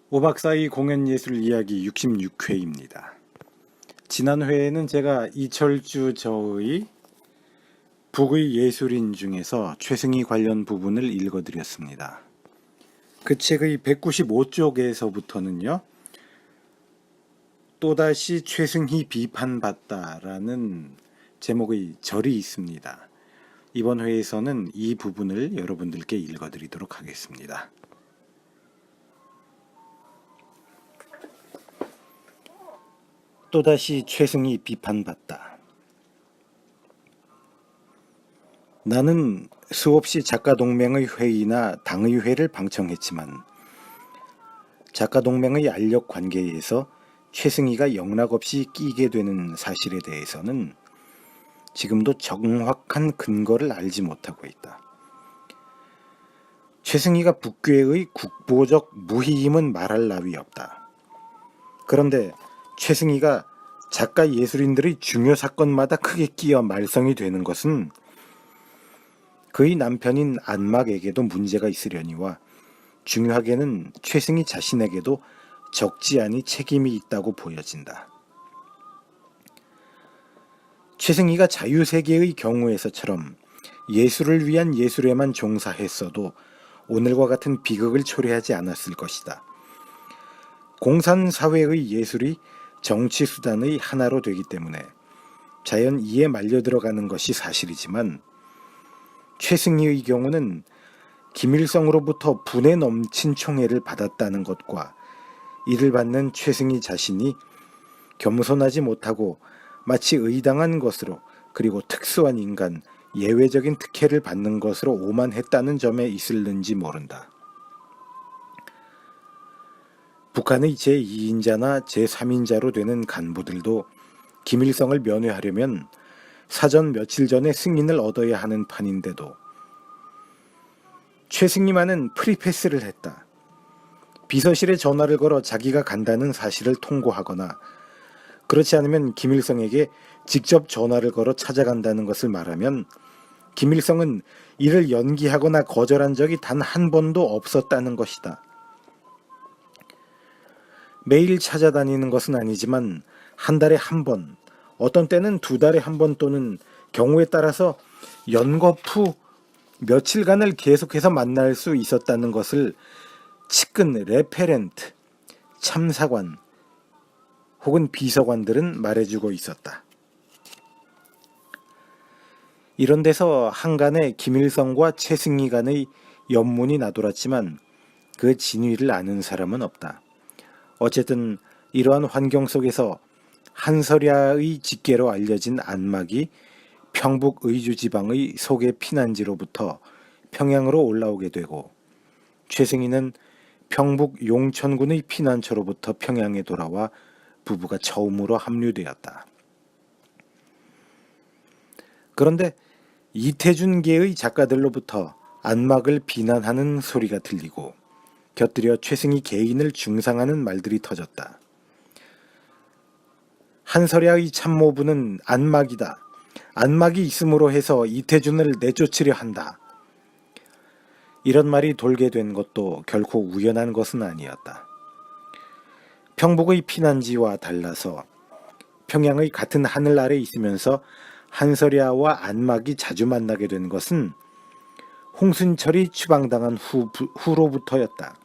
오박사의 공연예술 이야기 66회입니다. 지난 회에는 제가 이철주 저의 북의 예술인 중에서 최승희 관련 부분을 읽어드렸습니다. 그 책의 195쪽에서부터는요. 또다시 최승희 비판받다라는 제목의 절이 있습니다. 이번 회에서는 이 부분을 여러분들께 읽어드리도록 하겠습니다. 또다시 최승희 비판받다. 나는 수없이 작가동맹의 회의나 당의회를 방청했지만 작가동맹의 알력 관계에서 최승희가 영락없이 끼게 되는 사실에 대해서는 지금도 정확한 근거를 알지 못하고 있다. 최승희가 북괴의 국보적 무희임은 말할 나위 없다. 그런데 최승희가 작가 예술인들의 중요 사건마다 크게 끼어 말썽이 되는 것은 그의 남편인 안막에게도 문제가 있으려니와 중요하게는 최승희 자신에게도 적지 않은 책임이 있다고 보여진다. 최승희가 자유세계의 경우에서처럼 예술을 위한 예술에만 종사했어도 오늘과 같은 비극을 초래하지 않았을 것이다. 공산사회의 예술이 정치수단의 하나로 되기 때문에 자연 이에 말려들어가는 것이 사실이지만 최승희의 경우는 김일성으로부터 분에 넘친 총애를 받았다는 것과 이를 받는 최승희 자신이 겸손하지 못하고 마치 의당한 것으로 그리고 특수한 인간, 예외적인 특혜를 받는 것으로 오만했다는 점에 있을는지 모른다. 북한의 제2인자나 제3인자로 되는 간부들도 김일성을 면회하려면 사전 며칠 전에 승인을 얻어야 하는 판인데도 최승희만은 프리패스를 했다. 비서실에 전화를 걸어 자기가 간다는 사실을 통고하거나 그렇지 않으면 김일성에게 직접 전화를 걸어 찾아간다는 것을 말하면 김일성은 이를 연기하거나 거절한 적이 단 한 번도 없었다는 것이다. 매일 찾아다니는 것은 아니지만 한 달에 한 번, 어떤 때는 두 달에 한 번 또는 경우에 따라서 연겁 후 며칠간을 계속해서 만날 수 있었다는 것을 측근 레페렌트, 참사관 혹은 비서관들은 말해주고 있었다. 이런 데서 한간에 김일성과 최승희 간의 연문이 나돌았지만 그 진위를 아는 사람은 없다. 어쨌든 이러한 환경 속에서 한설야의 직계로 알려진 안막이 평북 의주지방의 소계 피난지로부터 평양으로 올라오게 되고 최승희는 평북 용천군의 피난처로부터 평양에 돌아와 부부가 처음으로 합류되었다. 그런데 이태준계의 작가들로부터 안막을 비난하는 소리가 들리고 곁들여 최승희 개인을 중상하는 말들이 터졌다. 한설야의 참모부는 안막이다. 안막이 있음으로 해서 이태준을 내쫓으려 한다. 이런 말이 돌게 된 것도 결코 우연한 것은 아니었다. 평북의 피난지와 달라서 평양의 같은 하늘 아래 있으면서 한설야와 안막이 자주 만나게 된 것은 홍순철이 추방당한 후로부터였다.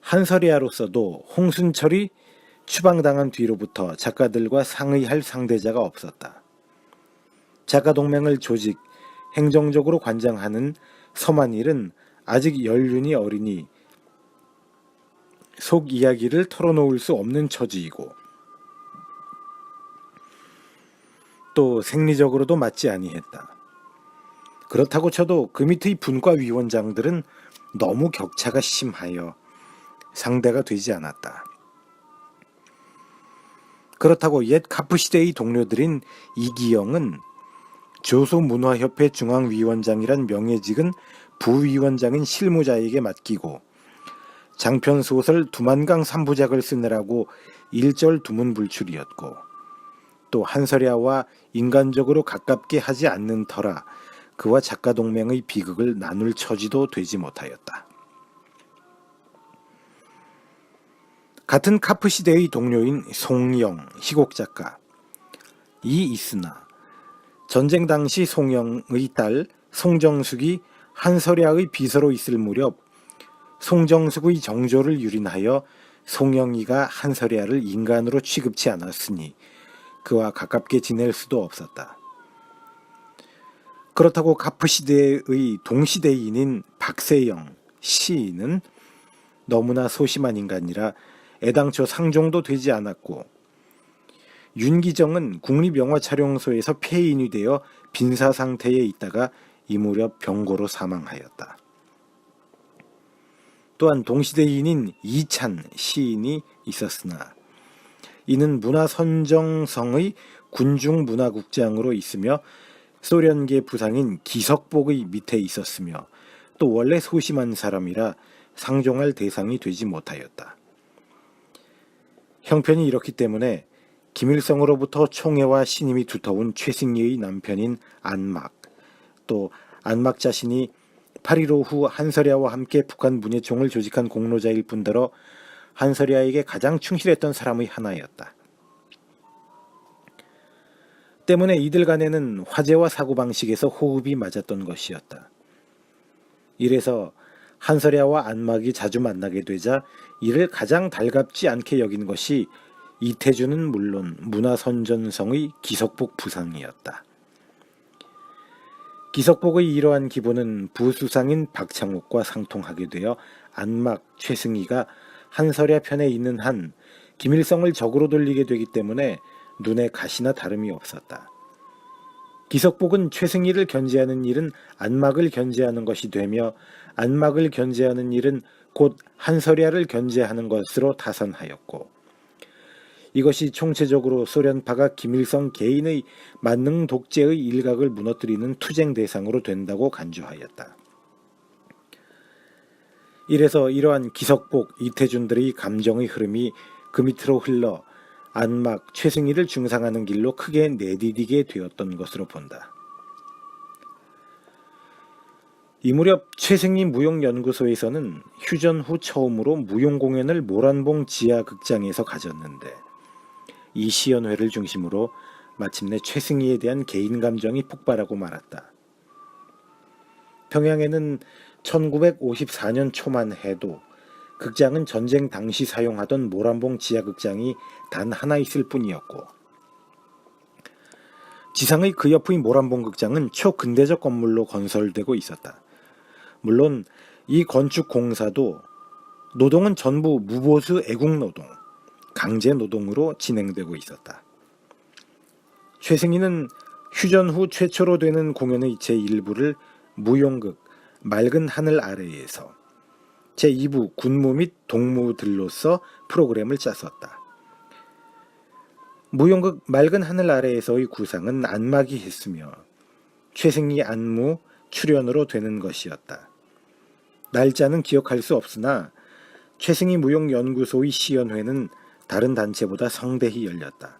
한설야로서도 홍순철이 추방당한 뒤로부터 작가들과 상의할 상대자가 없었다. 작가동맹을 조직, 행정적으로 관장하는 서만일은 아직 연륜이 어리니 속 이야기를 털어놓을 수 없는 처지이고 또 생리적으로도 맞지 아니했다. 그렇다고 쳐도 그 밑의 분과위원장들은 너무 격차가 심하여 상대가 되지 않았다. 그렇다고 옛 카프시대의 동료들인 이기영은 조소문화협회 중앙위원장이란 명예직은 부위원장인 실무자에게 맡기고 장편소설 두만강 3부작을 쓰느라고 일절두문불출이었고 또 한설야와 인간적으로 가깝게 하지 않는 터라 그와 작가동맹의 비극을 나눌 처지도 되지 못하였다. 같은 카프 시대의 동료인 송영, 희곡작가 이 있으나 전쟁 당시 송영의 딸 송정숙이 한설야의 비서로 있을 무렵 송정숙의 정조를 유린하여 송영이가 한설야를 인간으로 취급치 않았으니 그와 가깝게 지낼 수도 없었다. 그렇다고 카프 시대의 동시대인인 박세영 시인은 너무나 소심한 인간이라 애당초 상종도 되지 않았고, 윤기정은 국립영화촬영소에서 폐인이 되어 빈사 상태에 있다가 이 무렵 병고로 사망하였다. 또한 동시대인인 이찬 시인이 있었으나 이는 문화선정성의 군중문화국장으로 있으며 소련계 부상인 기석복의 밑에 있었으며 또 원래 소심한 사람이라 상종할 대상이 되지 못하였다. 형편이 이렇기 때문에 김일성으로부터 총애와 신임이 두터운 최승희의 남편인 안막, 또 안막 자신이 8.15 후 한설야와 함께 북한 문예총을 조직한 공로자일 뿐더러 한설야에게 가장 충실했던 사람의 하나였다. 때문에 이들 간에는 화제와 사고방식에서 호흡이 맞았던 것이었다. 이래서 한설야와 안막이 자주 만나게 되자 이를 가장 달갑지 않게 여긴 것이 이태준은 물론 문화선전성의 기석복 부상이었다. 기석복의 이러한 기본은 부수상인 박창욱과 상통하게 되어 안막, 최승희가 한설야 편에 있는 한 김일성을 적으로 돌리게 되기 때문에 눈에 가시나 다름이 없었다. 기석복은 최승희를 견제하는 일은 안막을 견제하는 것이 되며 안막을 견제하는 일은 곧 한설야를 견제하는 것으로 타선하였고, 이것이 총체적으로 소련파가 김일성 개인의 만능 독재의 일각을 무너뜨리는 투쟁 대상으로 된다고 간주하였다. 이래서 이러한 기석복, 이태준들의 감정의 흐름이 그 밑으로 흘러 안막, 최승희를 중상하는 길로 크게 내디디게 되었던 것으로 본다. 이 무렵 최승희 무용연구소에서는 휴전 후 처음으로 무용공연을 모란봉 지하극장에서 가졌는데, 이 시연회를 중심으로 마침내 최승희에 대한 개인 감정이 폭발하고 말았다. 평양에는 1954년 초만 해도 극장은 전쟁 당시 사용하던 모란봉 지하극장이 단 하나 있을 뿐이었고, 지상의 그 옆의 모란봉 극장은 초근대적 건물로 건설되고 있었다. 물론 이 건축 공사도 노동은 전부 무보수 애국노동, 강제노동으로 진행되고 있었다. 최승희는 휴전 후 최초로 되는 공연의 제1부를 무용극 맑은 하늘 아래에서, 제2부 군무 및 동무들로서 프로그램을 짰었다. 무용극 맑은 하늘 아래에서의 구상은 안막이 했으며 최승희 안무 출연으로 되는 것이었다. 날짜는 기억할 수 없으나 최승희 무용연구소의 시연회는 다른 단체보다 성대히 열렸다.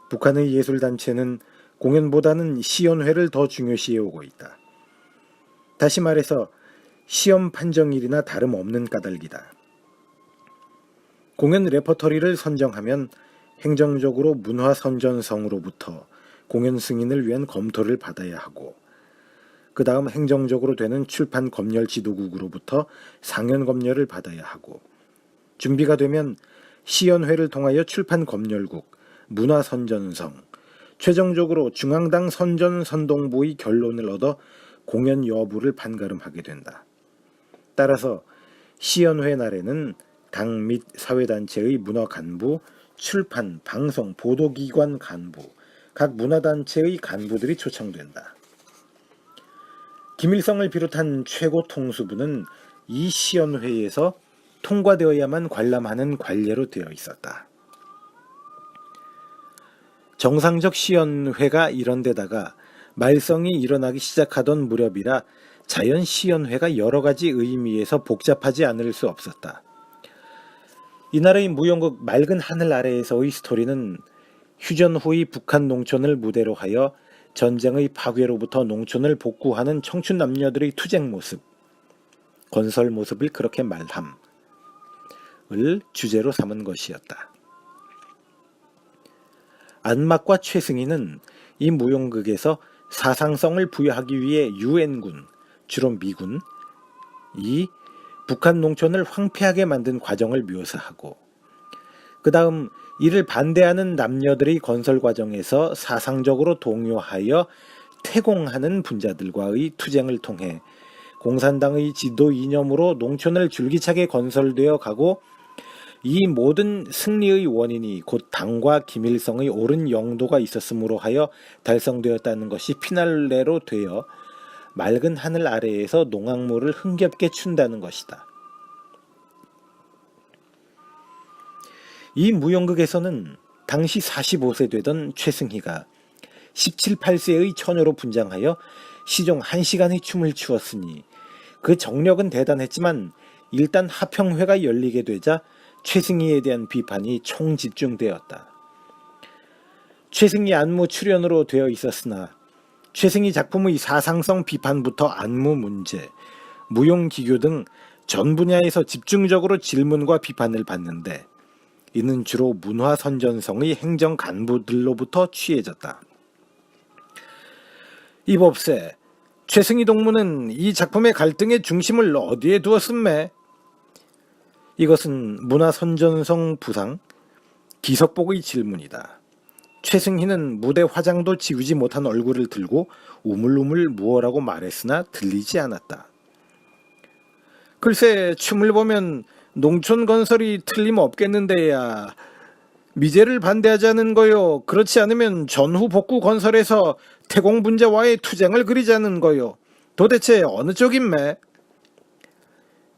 북한의 예술단체는 공연보다는 시연회를 더 중요시해오고 있다. 다시 말해서 시험 판정일이나 다름없는 까닭이다. 공연 레퍼토리를 선정하면 행정적으로 문화선전성으로부터 공연 승인을 위한 검토를 받아야 하고, 그 다음 행정적으로 되는 출판 검열 지도국으로부터 상연 검열을 받아야 하고, 준비가 되면 시연회를 통하여 출판 검열국, 문화선전성, 최종적으로 중앙당 선전선동부의 결론을 얻어 공연 여부를 판가름하게 된다. 따라서 시연회 날에는 당 및 사회단체의 문화간부, 출판, 방송, 보도기관 간부, 각 문화단체의 간부들이 초청된다. 김일성을 비롯한 최고 통수부는 이 시연회에서 통과되어야만 관람하는 관례로 되어 있었다. 정상적 시연회가 이런 데다가 말썽이 일어나기 시작하던 무렵이라 자연 시연회가 여러 가지 의미에서 복잡하지 않을 수 없었다. 이날의 무용극 맑은 하늘 아래에서의 스토리는 휴전 후의 북한 농촌을 무대로 하여 전쟁의 파괴로부터 농촌을 복구하는 청춘 남녀들의 투쟁 모습, 건설 모습을 그렇게 말함. 주제로 삼은 것이었다. 안막과 최승희는 이 무용극에서 사상성을 부여하기 위해 유엔군, 주로 미군, 이 북한 농촌을 황폐하게 만든 과정을 묘사하고 그 다음 이를 반대하는 남녀들의 건설 과정에서 사상적으로 동요하여 퇴공하는 분자들과의 투쟁을 통해 공산당의 지도 이념으로 농촌을 줄기차게 건설되어 가고 이 모든 승리의 원인이 곧 당과 김일성의 옳은 영도가 있었으므로 하여 달성되었다는 것이 피날레로 되어 맑은 하늘 아래에서 농악물을 흥겹게 춘다는 것이다. 이 무용극에서는 당시 45세 되던 최승희가 17, 8세의 처녀로 분장하여 시종 1시간의 춤을 추었으니 그 정력은 대단했지만 일단 하평회가 열리게 되자 최승희에 대한 비판이 총집중되었다. 최승희 안무 출연으로 되어 있었으나 최승희 작품의 사상성 비판부터 안무 문제, 무용기교 등 전 분야에서 집중적으로 질문과 비판을 받는데 이는 주로 문화선전성의 행정 간부들로부터 취해졌다. 이봅세, 최승희 동무는 이 작품의 갈등의 중심을 어디에 두었음매? 이것은 문화선전성 부상 기석복의 질문이다. 최승희는 무대 화장도 지우지 못한 얼굴을 들고 우물우물 무어라고 말했으나 들리지 않았다. 글쎄, 춤을 보면 농촌 건설이 틀림없겠는데야. 미제를 반대하자는 거요. 그렇지 않으면 전후 복구 건설에서 태공분자와의 투쟁을 그리자는 거요. 도대체 어느 쪽인매?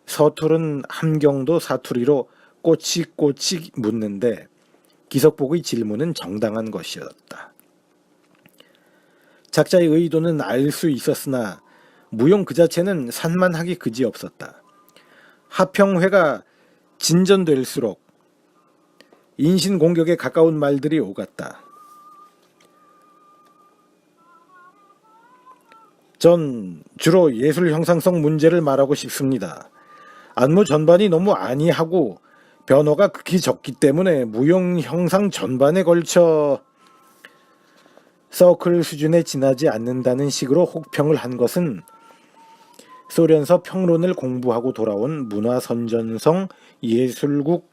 서툴은 함경도 사투리로 꼬치꼬치 묻는데 기석복의 질문은 정당한 것이었다. 작자의 의도는 알 수 있었으나 무용 그 자체는 산만하기 그지없었다. 하평회가 진전될수록 인신공격에 가까운 말들이 오갔다. 전 주로 예술 형상성 문제를 말하고 싶습니다. 안무 전반이 너무 안이하고 변화가 극히 적기 때문에 무용 형상 전반에 걸쳐 서클 수준에 지나지 않는다는 식으로 혹평을 한 것은 소련서 평론을 공부하고 돌아온 문화선전성 예술국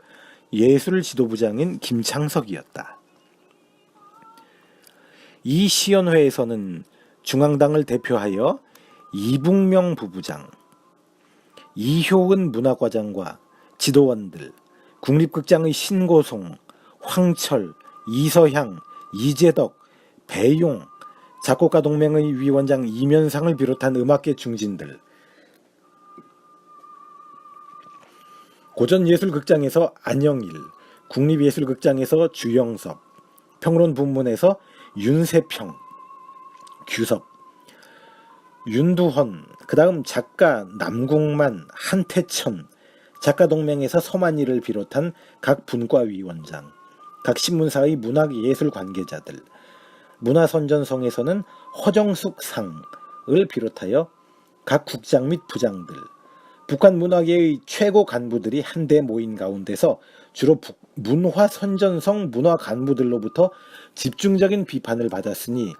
예술지도부장인 김창석이었다. 이 시연회에서는 중앙당을 대표하여 이북명 부부장, 이효은 문화과장과 지도원들, 국립극장의 신고송, 황철, 이서향, 이재덕, 배용, 작곡가동맹의 위원장 이면상을 비롯한 음악계 중진들, 고전예술극장에서 안영일, 국립예술극장에서 주영섭, 평론부문에서 윤세평, 규섭, 윤두헌, 그 다음 작가 남궁만, 한태천, 작가동맹에서 서만일을 비롯한 각 분과위원장, 각 신문사의 문학예술 관계자들, 문화선전성에서는 허정숙상을 비롯하여 각 국장 및 부장들, 북한 문화계의 최고 간부들이 한데 모인 가운데서 주로 문화선전성 문화 간부들로부터 집중적인 비판을 받았으니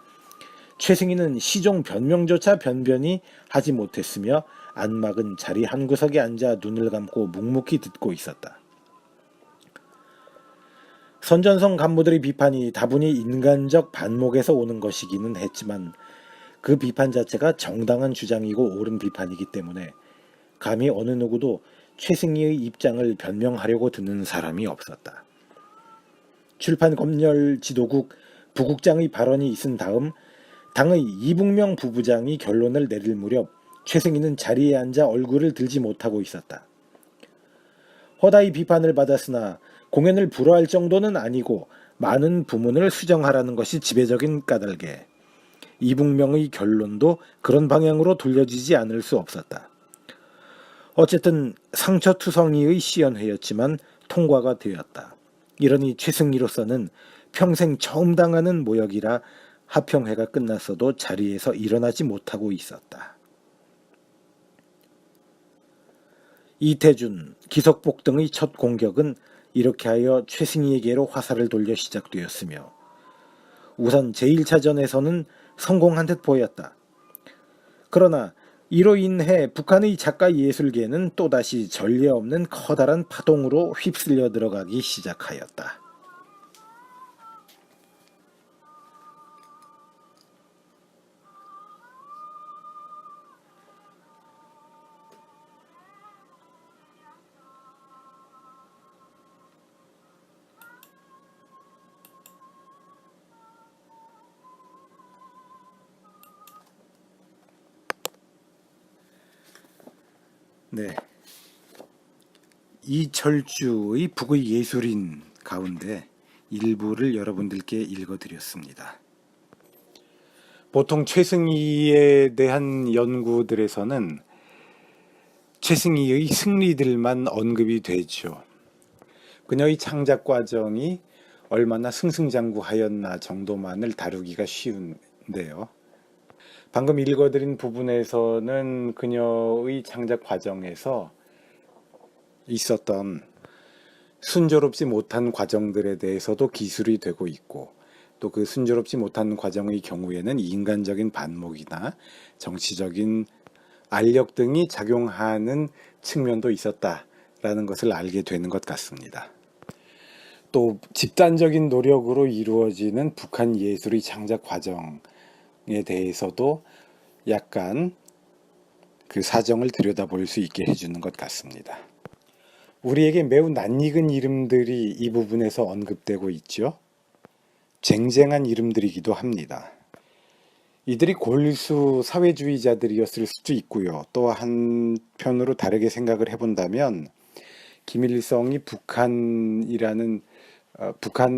최승희는 시종 변명조차 변변히 하지 못했으며 안막은 자리 한 구석에 앉아 눈을 감고 묵묵히 듣고 있었다. 선전성 간부들의 비판이 다분히 인간적 반목에서 오는 것이기는 했지만 그 비판 자체가 정당한 주장이고 옳은 비판이기 때문에 감히 어느 누구도 최승희의 입장을 변명하려고 드는 사람이 없었다. 출판검열 지도국 부국장의 발언이 있은 다음 당의 이북명 부부장이 결론을 내릴 무렵 최승희는 자리에 앉아 얼굴을 들지 못하고 있었다. 허다히 비판을 받았으나 공연을 불허할 정도는 아니고 많은 부문을 수정하라는 것이 지배적인 까닭에 이북명의 결론도 그런 방향으로 돌려지지 않을 수 없었다. 어쨌든 상처투성이의 시연회였지만 통과가 되었다. 이러니 최승희로서는 평생 처음 당하는 모욕이라 하평회가 끝났어도 자리에서 일어나지 못하고 있었다. 이태준, 기석복 등의 첫 공격은 이렇게 하여 최승희에게로 화살을 돌려 시작되었으며 우선 제1차전에서는 성공한 듯 보였다. 그러나 이로 인해 북한의 작가 예술계는 또다시 전례 없는 커다란 파동으로 휩쓸려 들어가기 시작하였다. 네, 이철주의 북의 예술인 가운데 일부를 여러분들께 읽어드렸습니다. 보통 최승희에 대한 연구들에서는 최승희의 승리들만 언급이 되죠. 그녀의 창작 과정이 얼마나 승승장구하였나 정도만을 다루기가 쉬운데요. 방금 읽어드린 부분에서는 그녀의 창작 과정에서 있었던 순조롭지 못한 과정들에 대해서도 기술이 되고 있고, 또 그 순조롭지 못한 과정의 경우에는 인간적인 반목이나 정치적인 알력 등이 작용하는 측면도 있었다라는 것을 알게 되는 것 같습니다. 또 집단적인 노력으로 이루어지는 북한 예술의 창작 과정에 대해서도 약간 그 사정을 들여다볼 수 있게 해주는 것 같습니다. 우리에게 매우 낯익은 이름들이 이 부분에서 언급되고 있죠. 쟁쟁한 이름들이기도 합니다. 이들이 골수 사회주의자들이었을 수도 있고요. 또 한편으로 다르게 생각을 해본다면 김일성이 북한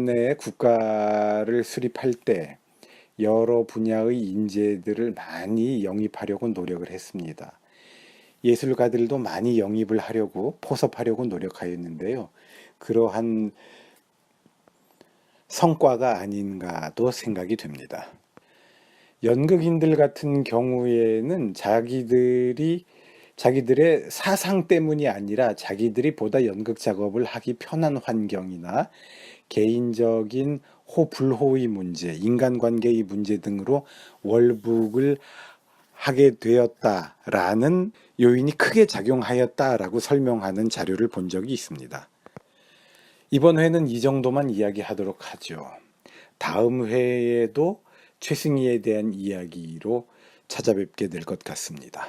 내 국가를 수립할 때 여러 분야의 인재들을 많이 영입하려고 노력을 했습니다. 예술가들도 많이 영입을 하려고 포섭하려고 노력하였는데요. 그러한 성과가 아닌가도 생각이 됩니다. 연극인들 같은 경우에는 자기들의 사상 때문이 아니라 자기들이 보다 연극 작업을 하기 편한 환경이나 개인적인 불호의 문제, 인간관계의 문제 등으로 월북을 하게 되었다라는 요인이 크게 작용하였다라고 설명하는 자료를 본 적이 있습니다. 이번 회는 이 정도만 이야기하도록 하죠. 다음 회에도 최승희에 대한 이야기로 찾아뵙게 될 것 같습니다.